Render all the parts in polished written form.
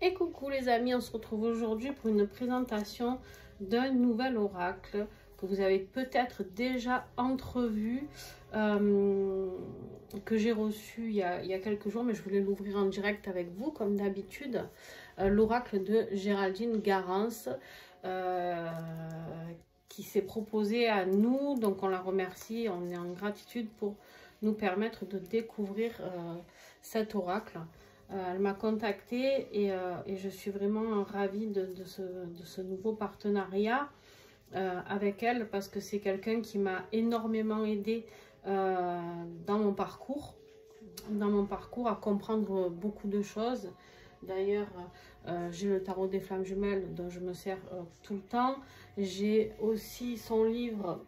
Et coucou les amis, on se retrouve aujourd'hui pour une présentation d'un nouvel oracle que vous avez peut-être déjà entrevu, que j'ai reçu il y a quelques jours, mais je voulais l'ouvrir en direct avec vous comme d'habitude. L'oracle de Géraldine Garance qui s'est proposé à nous, donc on la remercie, on est en gratitude pour nous permettre de découvrir cet oracle. Elle m'a contactée et je suis vraiment ravie de ce nouveau partenariat avec elle, parce que c'est quelqu'un qui m'a énormément aidée dans mon parcours à comprendre beaucoup de choses. D'ailleurs, j'ai le tarot des flammes jumelles dont je me sers tout le temps. J'ai aussi son livre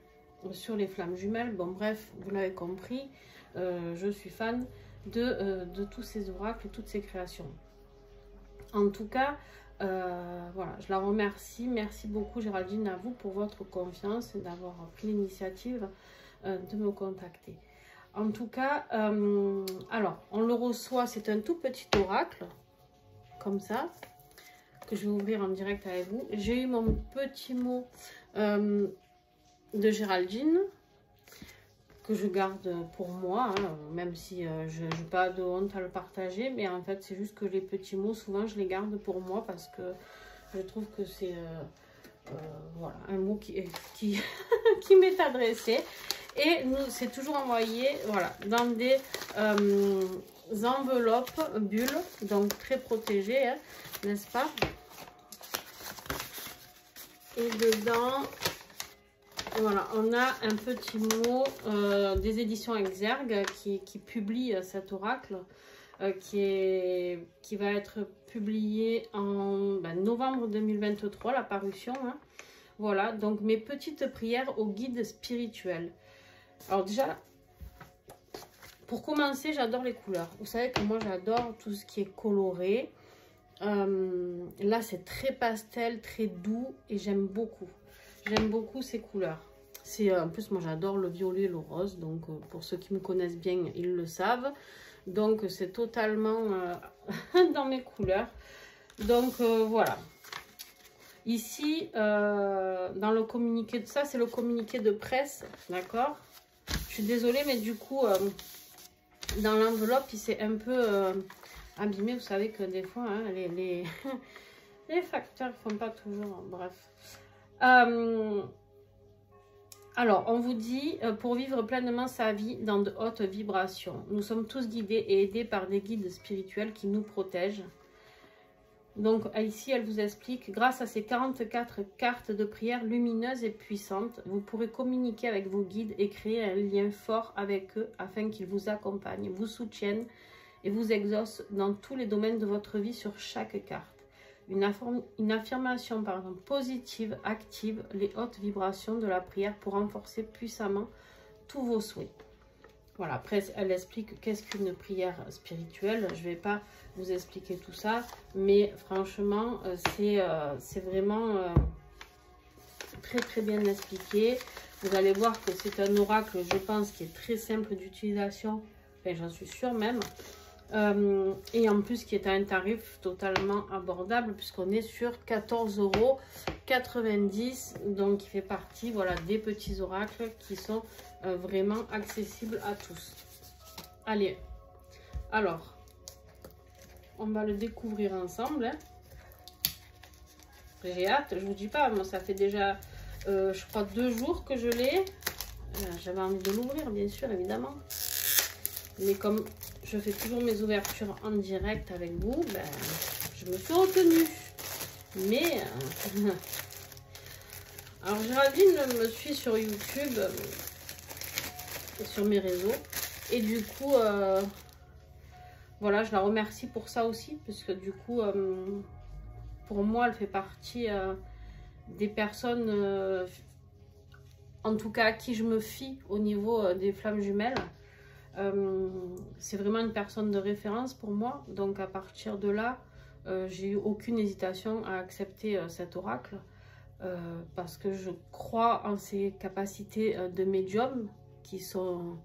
sur les flammes jumelles. Bon bref, vous l'avez compris, je suis fan de tous ces oracles et toutes ces créations. En tout cas, voilà, je la remercie. Merci beaucoup Géraldine, à vous pour votre confiance et d'avoir pris l'initiative de me contacter. En tout cas, alors, on le reçoit, c'est un tout petit oracle, comme ça, que je vais ouvrir en direct avec vous. J'ai eu mon petit mot de Géraldine, que je garde pour moi, hein, même si je n'ai pas de honte à le partager, mais en fait c'est juste que les petits mots, souvent je les garde pour moi parce que je trouve que c'est voilà, un mot qui m'est adressé, et c'est toujours envoyé voilà, dans des enveloppes bulles, donc très protégées, hein, n'est-ce pas? Et dedans, voilà, on a un petit mot des éditions Exergue qui publie cet oracle, qui va être publié en novembre 2023, la parution. Hein. Voilà, donc mes petites prières au guide spirituel. Alors déjà, pour commencer, j'adore les couleurs. Vous savez que moi, j'adore tout ce qui est coloré. Là, c'est très pastel, très doux, et j'aime beaucoup. J'aime beaucoup ces couleurs. En plus, moi, j'adore le violet et le rose. Donc, pour ceux qui me connaissent bien, ils le savent. Donc, c'est totalement dans mes couleurs. Donc, voilà. Ici, dans le communiqué de ça, c'est le communiqué de presse. D'accord? Je suis désolée, mais du coup, dans l'enveloppe, il s'est un peu abîmé. Vous savez que des fois, hein, les facteurs ne font pas toujours. Bref. Alors, on vous dit, pour vivre pleinement sa vie dans de hautes vibrations, nous sommes tous guidés et aidés par des guides spirituels qui nous protègent. Donc, ici, elle vous explique, grâce à ces 44 cartes de prière lumineuses et puissantes, vous pourrez communiquer avec vos guides et créer un lien fort avec eux afin qu'ils vous accompagnent, vous soutiennent et vous exaucent dans tous les domaines de votre vie sur chaque carte. Une affirmation positive active les hautes vibrations de la prière pour renforcer puissamment tous vos souhaits. Voilà, après elle explique qu'est-ce qu'une prière spirituelle. Je ne vais pas vous expliquer tout ça, mais franchement, c'est vraiment très très bien expliqué. Vous allez voir que c'est un oracle, je pense, qui est très simple d'utilisation, enfin j'en suis sûre même. Et en plus qui est à un tarif totalement abordable, puisqu'on est sur 14,90 €, donc il fait partie, voilà, des petits oracles qui sont vraiment accessibles à tous. Allez, alors on va le découvrir ensemble, hein. J'ai hâte, je vous dis pas, moi ça fait déjà je crois 2 jours que je l'ai. J'avais envie de l'ouvrir, bien sûr, évidemment, mais comme je fais toujours mes ouvertures en direct avec vous, ben, je me suis retenue. Mais, alors Géraldine me suit sur YouTube et sur mes réseaux. Et du coup, voilà, je la remercie pour ça aussi. Parce que du coup, pour moi, elle fait partie des personnes, en tout cas à qui je me fie au niveau des flammes jumelles. C'est vraiment une personne de référence pour moi, donc à partir de là, j'ai eu aucune hésitation à accepter cet oracle, parce que je crois en ses capacités de médium qui sont,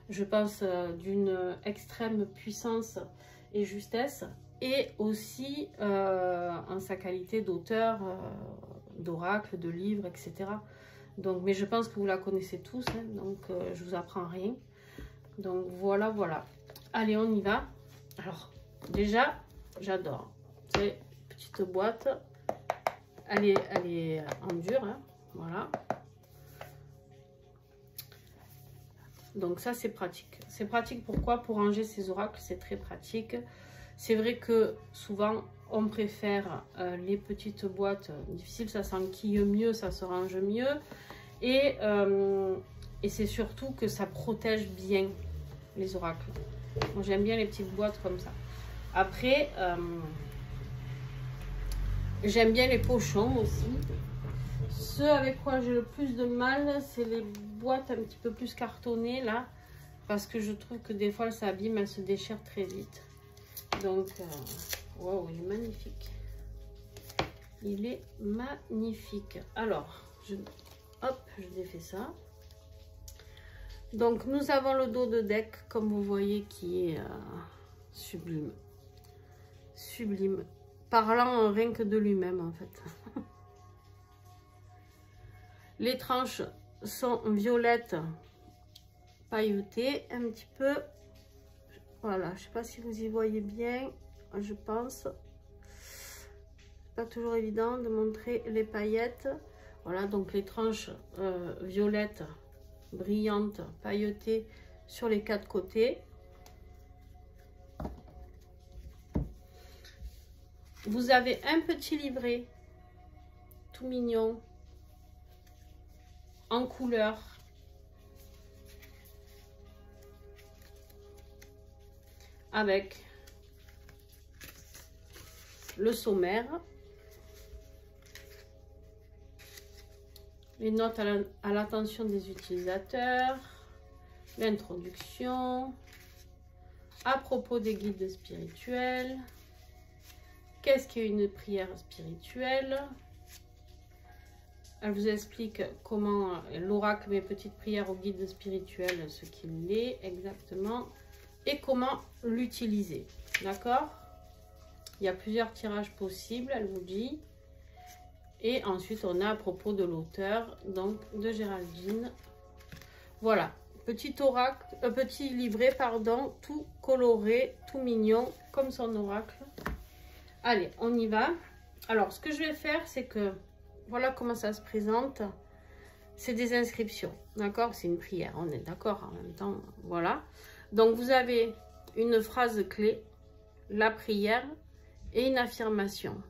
je pense, d'une extrême puissance et justesse. et aussi en sa qualité d'auteur, d'oracle, de livre, etc. Donc, mais je pense que vous la connaissez tous, hein, donc je vous apprends rien. Donc voilà, voilà. Allez, on y va. Alors, déjà, j'adore. C'est une petite boîte. Elle est en dur, hein, voilà. Donc ça, c'est pratique. C'est pratique pourquoi? Pour ranger ses oracles, c'est très pratique. C'est vrai que souvent, on préfère les petites boîtes difficiles. Ça s'enquille mieux, ça se range mieux. Et c'est surtout que ça protège bien les oracles. Moi, j'aime bien les petites boîtes comme ça. Après, j'aime bien les pochons aussi. Ce avec quoi j'ai le plus de mal, c'est les boîtes un petit peu plus cartonnées là. Parce que je trouve que des fois, elle s'abîme, elle se déchire très vite. Donc, waouh, il est magnifique. Il est magnifique. Alors, hop, je défais ça. Donc, nous avons le dos de deck, comme vous voyez, qui est sublime. Sublime. Parlant rien que de lui-même, en fait. Les tranches sont violettes pailletées, un petit peu. Voilà, je ne sais pas si vous y voyez bien, je pense. Pas toujours évident de montrer les paillettes. Voilà, donc les tranches violettes, brillantes, pailletées sur les 4 côtés. Vous avez un petit livret tout mignon en couleur. Avec le sommaire, les notes à l'attention des utilisateurs, l'introduction, à propos des guides spirituels, qu'est-ce qu'est une prière spirituelle. Elle vous explique comment l'oracle met petite prière au guide spirituel, ce qu'il est exactement, et comment l'utiliser. D'accord? Il y a plusieurs tirages possibles, elle vous dit. Et ensuite, on a à propos de l'auteur, donc de Géraldine. Voilà, petit oracle, petit livret, pardon, tout coloré, tout mignon, comme son oracle. Allez, on y va. Alors, ce que je vais faire, c'est que, voilà comment ça se présente. C'est des inscriptions, d'accord? C'est une prière, on est d'accord en même temps, voilà. Donc, vous avez une phrase clé, la prière et une affirmation.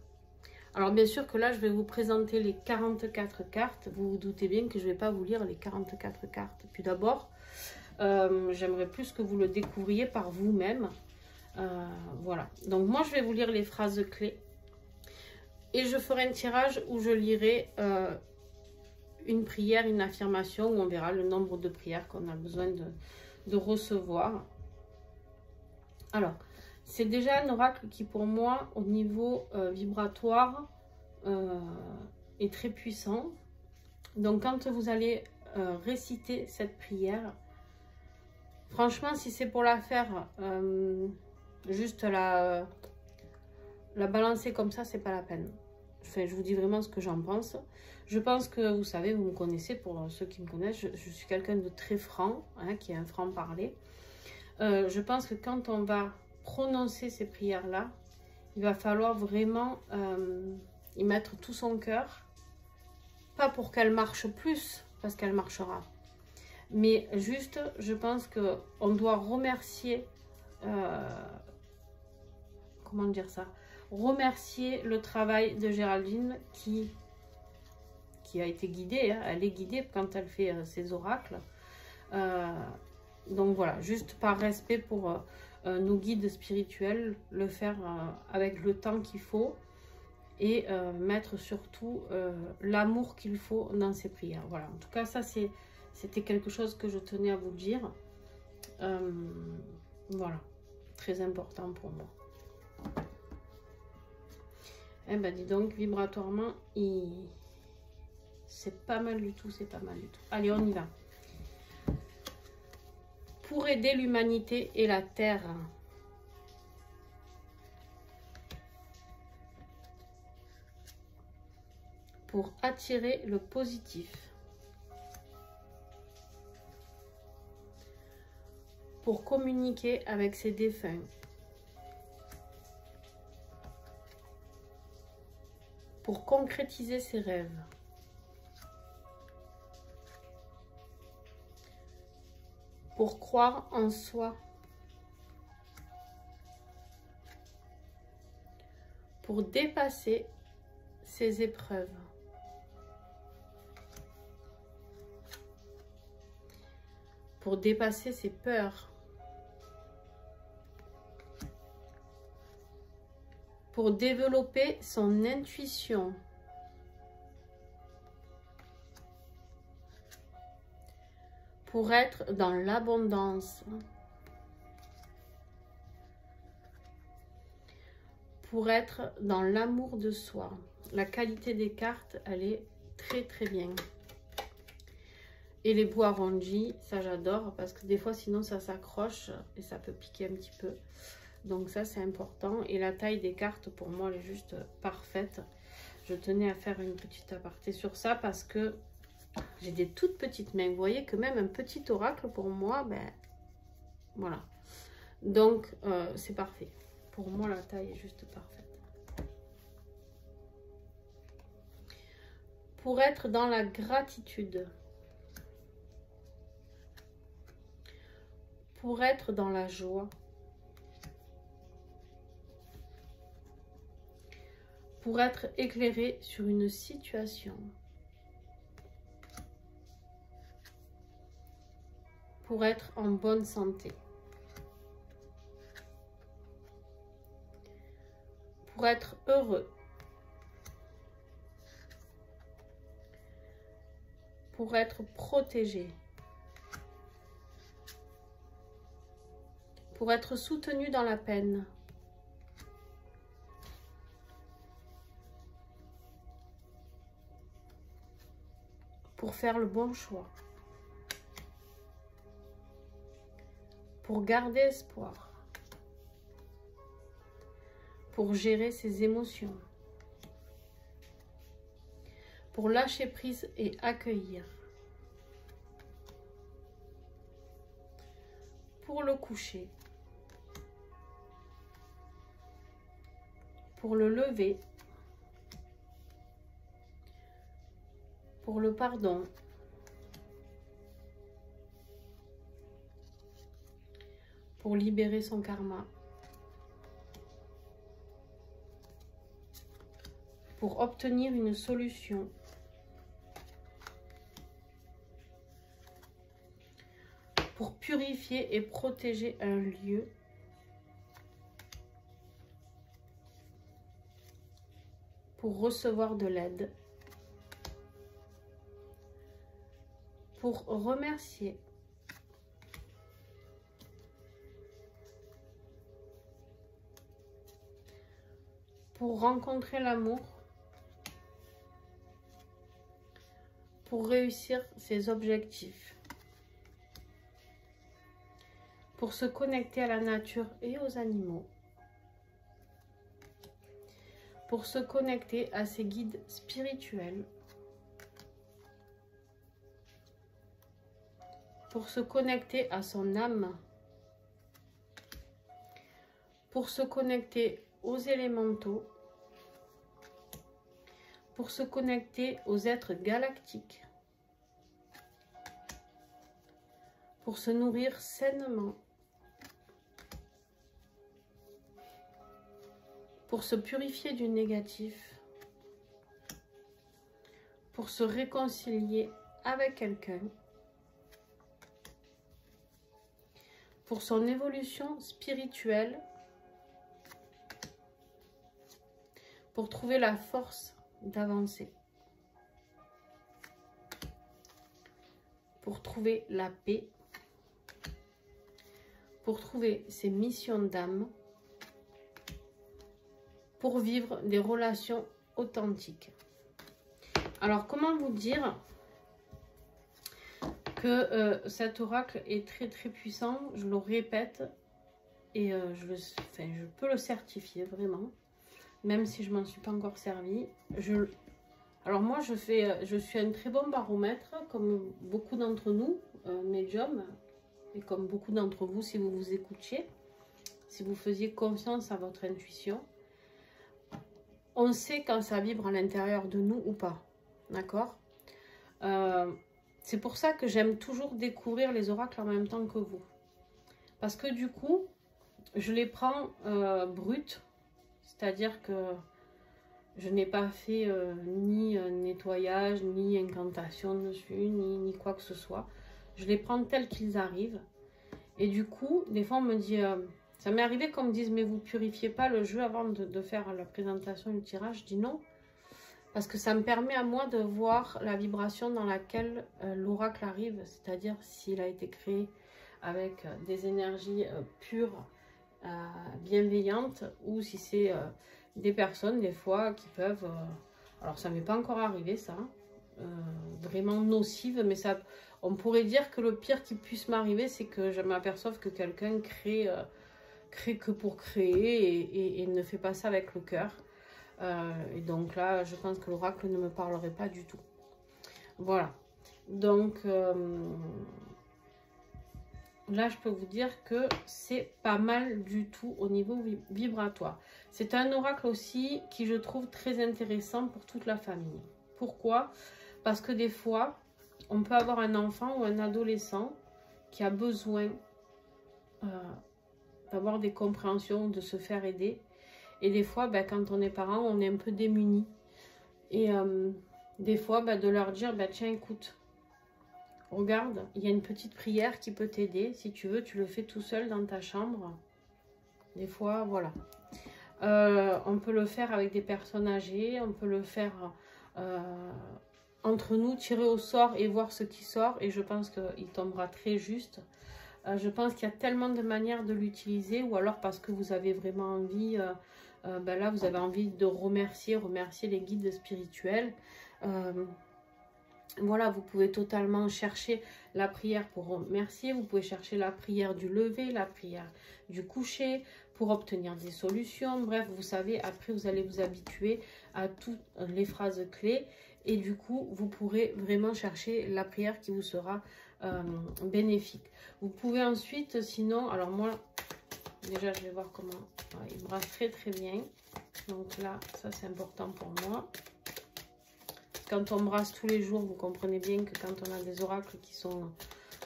Alors, bien sûr que là, je vais vous présenter les 44 cartes. Vous vous doutez bien que je ne vais pas vous lire les 44 cartes. Puis d'abord, j'aimerais plus que vous le découvriez par vous-même. Voilà. Donc, moi, je vais vous lire les phrases clés. Et je ferai un tirage où je lirai une prière, une affirmation, où on verra le nombre de prières qu'on a besoin de recevoir. Alors, c'est déjà un oracle qui, pour moi, au niveau vibratoire, est très puissant. Donc, quand vous allez réciter cette prière, franchement, si c'est pour la faire, juste la balancer comme ça, c'est pas la peine. Enfin, je vous dis vraiment ce que j'en pense. Je pense que, vous savez, vous me connaissez, pour ceux qui me connaissent, je suis quelqu'un de très franc, hein, qui est un franc-parler. Je pense que quand on va prononcer ces prières-là, il va falloir vraiment y mettre tout son cœur. Pas pour qu'elle marche plus, parce qu'elle marchera. Mais juste, je pense qu'on doit remercier, comment dire ça, remercier le travail de Géraldine qui a été guidée, hein, elle est guidée quand elle fait ses oracles. Donc voilà, juste par respect pour nos guides spirituels, le faire avec le temps qu'il faut et mettre surtout l'amour qu'il faut dans ses prières. Voilà, en tout cas, ça c'était quelque chose que je tenais à vous dire. Voilà, très important pour moi. Eh ben dis donc, vibratoirement, c'est pas mal du tout, c'est pas mal du tout. Allez, on y va. Pour aider l'humanité et la Terre. pour attirer le positif, pour communiquer avec ses défunts, pour concrétiser ses rêves, pour croire en soi, pour dépasser ses épreuves, pour dépasser ses peurs, pour développer son intuition, pour être dans l'abondance, pour être dans l'amour de soi. La qualité des cartes, elle est très très bien. Et les bouts arrondis, ça j'adore parce que des fois sinon ça s'accroche et ça peut piquer un petit peu. Donc ça c'est important. Et la taille des cartes pour moi elle est juste parfaite. Je tenais à faire une petite aparté sur ça parce que j'ai des toutes petites mains. Vous voyez que même un petit oracle pour moi, ben voilà. Donc c'est parfait. Pour moi la taille est juste parfaite. Pour être dans la gratitude. Pour être dans la joie. Pour être éclairé sur une situation. Pour être en bonne santé. Pour être heureux. Pour être protégé. Pour être soutenu dans la peine. Pour faire le bon choix. Pour garder espoir. Pour gérer ses émotions. Pour lâcher prise et accueillir. Pour le coucher. Pour le lever. Pour le pardon. Pour libérer son karma. Pour obtenir une solution. Pour purifier et protéger un lieu. Pour recevoir de l'aide. Pour remercier. Pour rencontrer l'amour. Pour réussir ses objectifs. Pour se connecter à la nature et aux animaux. Pour se connecter à ses guides spirituels. Pour se connecter à son âme. Pour se connecter aux élémentaux. Pour se connecter aux êtres galactiques. Pour se nourrir sainement. Pour se purifier du négatif. Pour se réconcilier avec quelqu'un. Pour son évolution spirituelle. Pour trouver la force d'avancer. Pour trouver la paix. Pour trouver ses missions d'âme. Pour vivre des relations authentiques. Alors, comment vous dire que cet oracle est très très puissant? Je le répète et je peux le certifier vraiment, même si je m'en suis pas encore servi. Alors moi, je suis un très bon baromètre, comme beaucoup d'entre nous, médiums, et comme beaucoup d'entre vous, si vous vous écoutiez, si vous faisiez confiance à votre intuition. On sait quand ça vibre à l'intérieur de nous ou pas, d'accord? C'est pour ça que j'aime toujours découvrir les oracles en même temps que vous. Parce que du coup, je les prends brutes, c'est-à-dire que je n'ai pas fait ni nettoyage, ni incantation dessus, ni quoi que ce soit. Je les prends tels qu'ils arrivent. Et du coup, des fois on me dit... ça m'est arrivé qu'on me dise, mais vous purifiez pas le jeu avant de faire la présentation du tirage. Je dis non. Parce que ça me permet à moi de voir la vibration dans laquelle l'oracle arrive. C'est-à-dire s'il a été créé avec des énergies pures, bienveillantes, ou si c'est des personnes, des fois, qui peuvent... alors, ça m'est pas encore arrivé, ça. Vraiment nocive, mais ça... On pourrait dire que le pire qui puisse m'arriver, c'est que je m'aperçoive que quelqu'un crée que pour créer et ne fait pas ça avec le cœur. Et donc là, je pense que l'oracle ne me parlerait pas du tout. Voilà. Donc, là, je peux vous dire que c'est pas mal du tout au niveau vibratoire. C'est un oracle aussi qui, je trouve, très intéressant pour toute la famille. Pourquoi? Parce que des fois, on peut avoir un enfant ou un adolescent qui a besoin d'avoir des compréhensions, de se faire aider. Et des fois, ben, quand on est parent, on est un peu démuni. Et des fois, ben, de leur dire, ben, tiens, écoute, regarde, il y a une petite prière qui peut t'aider. Si tu veux, tu le fais tout seul dans ta chambre. Des fois, voilà. On peut le faire avec des personnes âgées. On peut le faire entre nous, tirer au sort et voir ce qui sort. Et je pense qu'il tombera très juste. Je pense qu'il y a tellement de manières de l'utiliser. Ou alors parce que vous avez vraiment envie... ben là, vous avez envie de remercier les guides spirituels. Voilà, vous pouvez totalement chercher la prière pour remercier. Vous pouvez chercher la prière du lever, la prière du coucher pour obtenir des solutions. Bref, vous savez, après, vous allez vous habituer à toutes les phrases clés. Et du coup, vous pourrez vraiment chercher la prière qui vous sera bénéfique. Vous pouvez ensuite, sinon, alors moi... Déjà, je vais voir comment... Ouais, il brasse très très bien. Donc là, ça c'est important pour moi. Quand on brasse tous les jours, vous comprenez bien que quand on a des oracles qui sont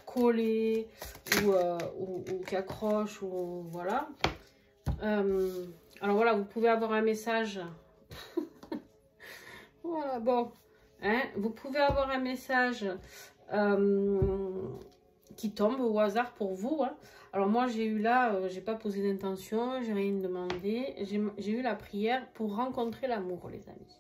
collés ou qui accrochent, ou voilà. Alors voilà, vous pouvez avoir un message. Voilà, bon. Hein, vous pouvez avoir un message qui tombe au hasard pour vous. Hein. Alors moi, j'ai eu là, j'ai pas posé d'intention, j'ai rien demandé. J'ai eu la prière pour rencontrer l'amour, les amis.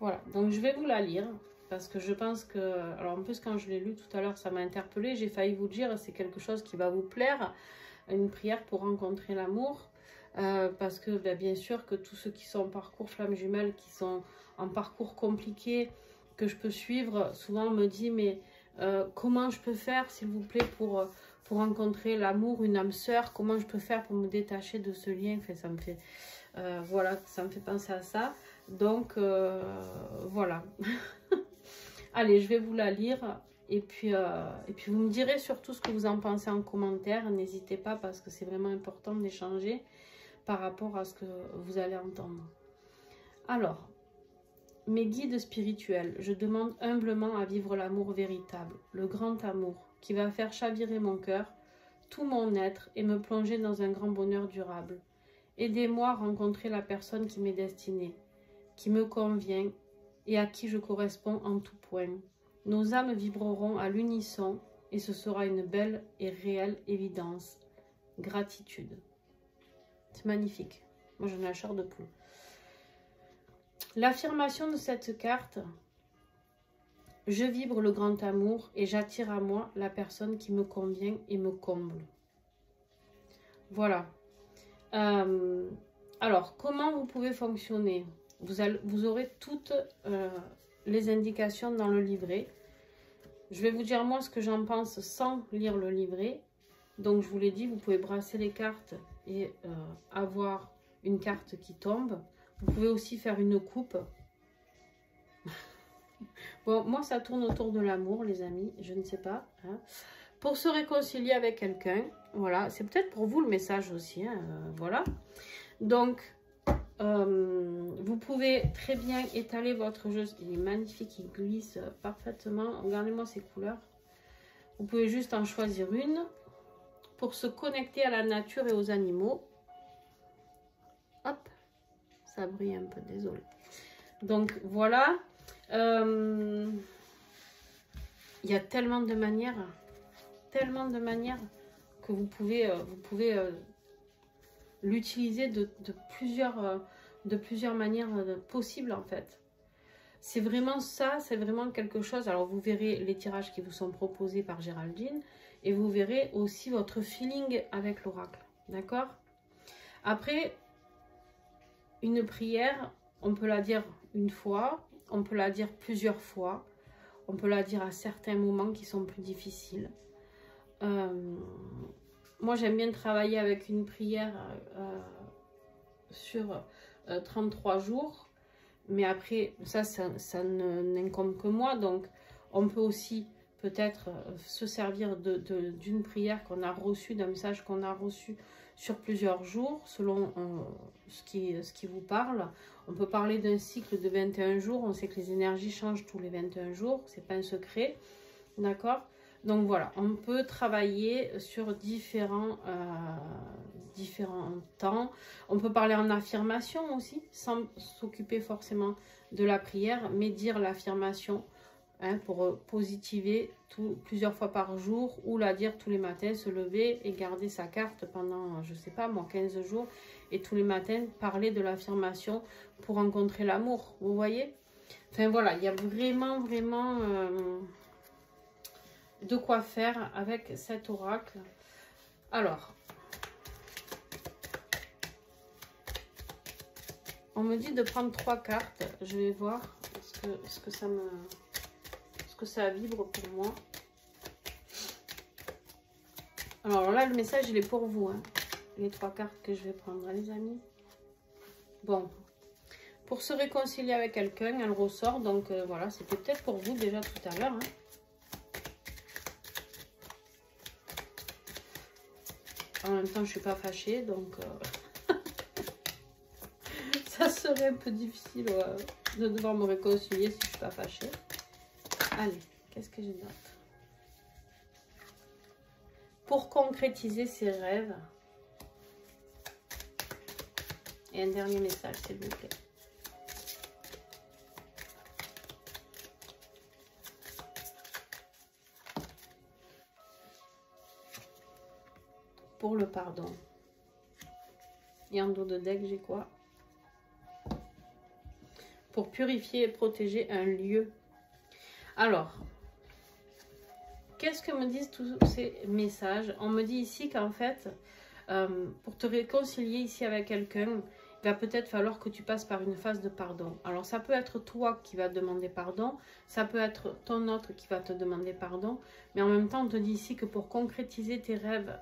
Voilà, donc je vais vous la lire. Parce que je pense que... Alors en plus, quand je l'ai lu tout à l'heure, ça m'a interpellée. J'ai failli vous dire, c'est quelque chose qui va vous plaire. Une prière pour rencontrer l'amour. Parce que ben, bien sûr que tous ceux qui sont en parcours flamme jumelle, qui sont en parcours compliqué, que je peux suivre, souvent on me dit, mais comment je peux faire, s'il vous plaît, pour rencontrer l'amour, une âme sœur, comment je peux faire pour me détacher de ce lien. Enfin, ça me fait... voilà, ça me fait penser à ça. Donc, voilà. Allez, je vais vous la lire. Et puis vous me direz surtout ce que vous en pensez en commentaire. N'hésitez pas parce que c'est vraiment important d'échanger par rapport à ce que vous allez entendre. Alors, mes guides spirituels, je demande humblement à vivre l'amour véritable, le grand amour qui va faire chavirer mon cœur, tout mon être et me plonger dans un grand bonheur durable. Aidez-moi à rencontrer la personne qui m'est destinée, qui me convient et à qui je corresponds en tout point. Nos âmes vibreront à l'unisson et ce sera une belle et réelle évidence. Gratitude. C'est magnifique. Moi, j'en ai la chair de poule. L'affirmation de cette carte, je vibre le grand amour et j'attire à moi la personne qui me convient et me comble. Voilà. Alors, comment vous pouvez fonctionner? Vous aurez toutes les indications dans le livret. Je vais vous dire moi ce que j'en pense sans lire le livret. Donc, je vous l'ai dit, vous pouvez brasser les cartes et avoir une carte qui tombe. Vous pouvez aussi faire une coupe Bon, moi, ça tourne autour de l'amour, les amis. Je ne sais pas. Hein. Pour se réconcilier avec quelqu'un. Voilà. C'est peut-être pour vous le message aussi. Hein, voilà. Donc, vous pouvez très bien étaler votre jeu. Il est magnifique. Il glisse parfaitement. Regardez-moi ces couleurs. Vous pouvez juste en choisir une. Pour se connecter à la nature et aux animaux. Hop. Ça brille un peu. Désolé. Donc, voilà. Il y a tellement de manières que vous pouvez l'utiliser de plusieurs manières possibles en fait. C'est vraiment ça, c'est vraiment quelque chose. Alors vous verrez les tirages qui vous sont proposés par Géraldine et vous verrez aussi votre feeling avec l'oracle, d'accord? Après, une prière, on peut la dire une fois, on peut la dire plusieurs fois, on peut la dire à certains moments qui sont plus difficiles. Moi, j'aime bien travailler avec une prière sur 33 jours. Mais après, ça n'incombe que moi. Donc, on peut aussi peut-être se servir d'une prière qu'on a reçue, d'un message qu'on a reçu sur plusieurs jours, selon ce qui vous parle. On peut parler d'un cycle de 21 jours. On sait que les énergies changent tous les 21 jours. C'est pas un secret. D'accord ? Donc voilà, on peut travailler sur différents temps. On peut parler en affirmation aussi, sans s'occuper forcément de la prière, mais dire l'affirmation hein, pour positiver plusieurs fois par jour ou la dire tous les matins, se lever et garder sa carte pendant, je sais pas moi, 15 jours. Et tous les matins, parler de l'affirmation pour rencontrer l'amour, vous voyez? Enfin voilà, il y a vraiment de quoi faire avec cet oracle. Alors, on me dit de prendre 3 cartes. Je vais voir ce que ça vibre pour moi. Alors là, le message, il est pour vous. Hein, les 3 cartes que je vais prendre, hein, les amis. Bon. Pour se réconcilier avec quelqu'un, elle ressort. Donc voilà, c'était peut-être pour vous déjà tout à l'heure. Hein. En même temps, je suis pas fâchée, donc ça serait un peu difficile de devoir me réconcilier si je suis pas fâchée. Allez, qu'est-ce que j'ai d'autre? Pour concrétiser ses rêves. Et un dernier message, s'il vous plaît. Pour le pardon. Et en dos de deck, j'ai quoi? Pour purifier et protéger un lieu. Alors, qu'est-ce que me disent tous ces messages? On me dit ici qu'en fait, pour te réconcilier ici avec quelqu'un, il va peut-être falloir que tu passes par une phase de pardon. Alors, ça peut être toi qui vas demander pardon, ça peut être ton autre qui va te demander pardon, mais en même temps, on te dit ici que pour concrétiser tes rêves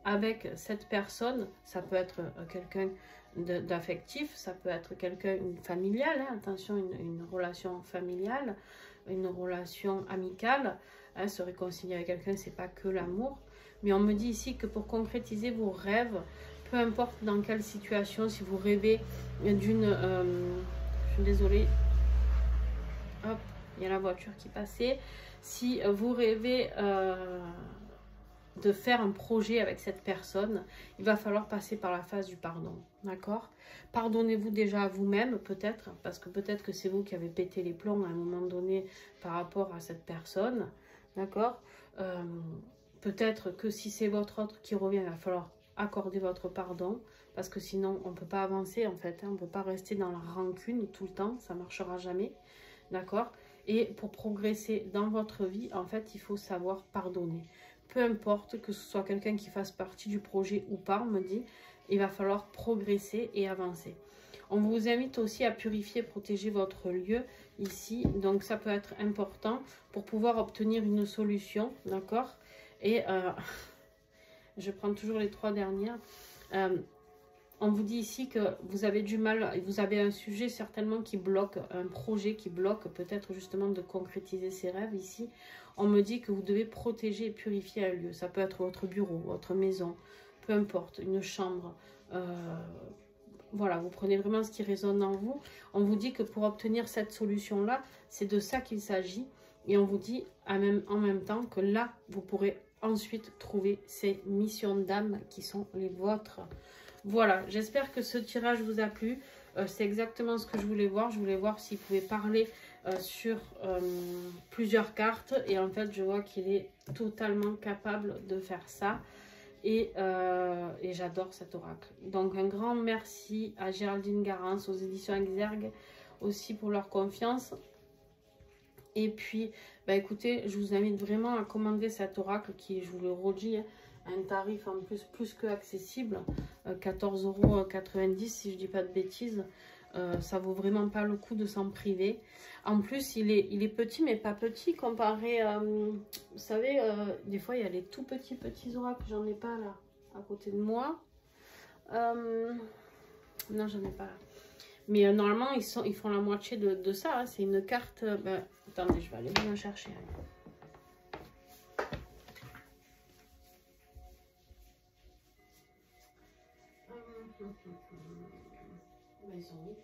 avec cette personne, ça peut être quelqu'un d'affectif, ça peut être quelqu'un familial, hein, attention, une relation familiale, une relation amicale, hein, se réconcilier avec quelqu'un, c'est pas que l'amour, mais on me dit ici que pour concrétiser vos rêves, peu importe dans quelle situation, si vous rêvez d'une... je suis désolée, hop, il y a la voiture qui passait, si vous rêvez... de faire un projet avec cette personne, il va falloir passer par la phase du pardon, d'accord? Pardonnez-vous déjà à vous-même, peut-être, parce que peut-être que c'est vous qui avez pété les plombs à un moment donné par rapport à cette personne, d'accord? Peut-être que si c'est votre autre qui revient, il va falloir accorder votre pardon, parce que sinon, on ne peut pas avancer, en fait, hein, on ne peut pas rester dans la rancune tout le temps, ça ne marchera jamais, d'accord? Et pour progresser dans votre vie, en fait, il faut savoir pardonner. Peu importe que ce soit quelqu'un qui fasse partie du projet ou pas, on me dit, il va falloir progresser et avancer. On vous invite aussi à purifier, protéger votre lieu ici. Donc ça peut être important pour pouvoir obtenir une solution, d'accord? Et je prends toujours les 3 dernières. On vous dit ici que vous avez du mal, vous avez un sujet certainement qui bloque, un projet qui bloque, peut-être justement de concrétiser ses rêves ici. On me dit que vous devez protéger et purifier un lieu. Ça peut être votre bureau, votre maison, peu importe, une chambre. Voilà, vous prenez vraiment ce qui résonne en vous. On vous dit que pour obtenir cette solution-là, c'est de ça qu'il s'agit. Et on vous dit en même temps que là, vous pourrez ensuite trouver ces missions d'âme qui sont les vôtres. Voilà, j'espère que ce tirage vous a plu. C'est exactement ce que je voulais voir. Je voulais voir s'il pouvait parler sur plusieurs cartes. Et en fait, je vois qu'il est totalement capable de faire ça. Et j'adore cet oracle. Donc, un grand merci à Géraldine Garance, aux éditions Exergue, aussi pour leur confiance. Et puis, bah, écoutez, je vous invite vraiment à commander cet oracle qui, je vous le redis, un tarif en plus que accessible, 14,90 € si je dis pas de bêtises. Ça vaut vraiment pas le coup de s'en priver. En plus, il est petit, mais pas petit comparé, vous savez, des fois il y a les tout petits oracles, j'en ai pas là, à côté de moi. Non, j'en ai pas là. Mais normalement, ils font la moitié de ça, hein. C'est une carte, attendez, je vais aller bien la chercher. Hein. Ils sont où?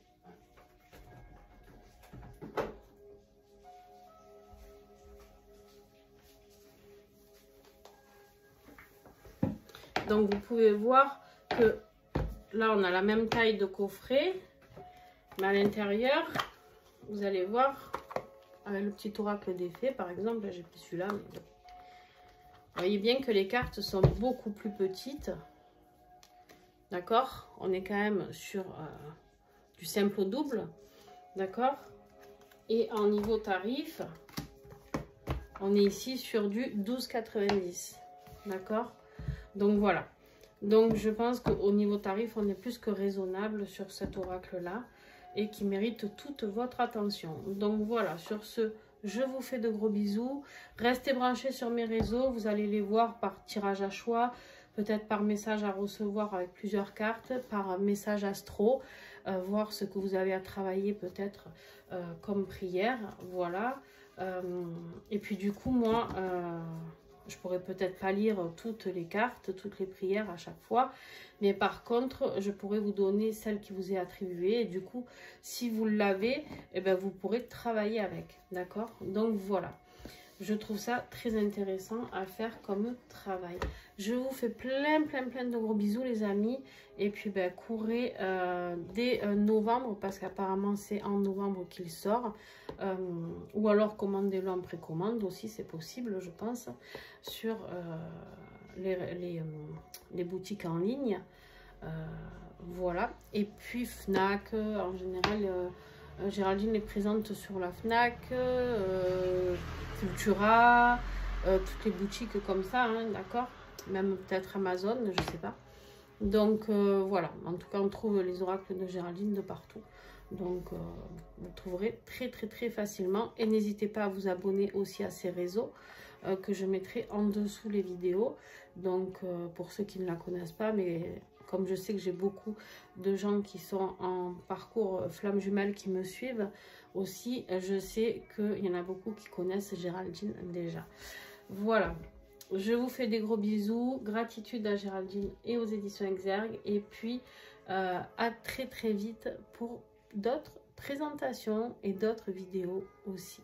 Donc vous pouvez voir que là on a la même taille de coffret, mais à l'intérieur vous allez voir avec le petit oracle des fées par exemple, j'ai pris celui-là, mais vous voyez bien que les cartes sont beaucoup plus petites. D'accord, on est quand même sur du simple au double, d'accord. Et en niveau tarif, on est ici sur du 12,90, d'accord. Donc voilà, donc je pense qu'au niveau tarif, on est plus que raisonnable sur cet oracle-là et qui mérite toute votre attention. Donc voilà, sur ce, je vous fais de gros bisous. Restez branchés sur mes réseaux, vous allez les voir par tirage à choix, peut-être par message à recevoir avec plusieurs cartes, par message astro, voir ce que vous avez à travailler peut-être comme prière, voilà. Et puis du coup, moi, je pourrais peut-être pas lire toutes les cartes, toutes les prières à chaque fois, mais par contre, je pourrais vous donner celle qui vous est attribuée, et du coup, si vous l'avez, eh ben, vous pourrez travailler avec, d'accord? Donc voilà. Je trouve ça très intéressant à faire comme travail. Je vous fais plein de gros bisous les amis. Et puis ben, courez dès novembre parce qu'apparemment c'est en novembre qu'il sort. Ou alors commandez-le en précommande aussi, c'est possible je pense. Sur les boutiques en ligne. Voilà. Et puis Fnac en général... Géraldine est présente sur la Fnac, Cultura, toutes les boutiques comme ça, hein, d'accord? Même peut-être Amazon, je sais pas. Donc voilà, en tout cas on trouve les oracles de Géraldine de partout. Donc vous trouverez très facilement. Et n'hésitez pas à vous abonner aussi à ces réseaux que je mettrai en dessous les vidéos. Donc pour ceux qui ne la connaissent pas, mais... Comme je sais que j'ai beaucoup de gens qui sont en parcours flamme jumelle qui me suivent aussi, je sais qu'il y en a beaucoup qui connaissent Géraldine déjà. Voilà, je vous fais des gros bisous, gratitude à Géraldine et aux éditions Exergue. Et puis à très vite pour d'autres présentations et d'autres vidéos aussi.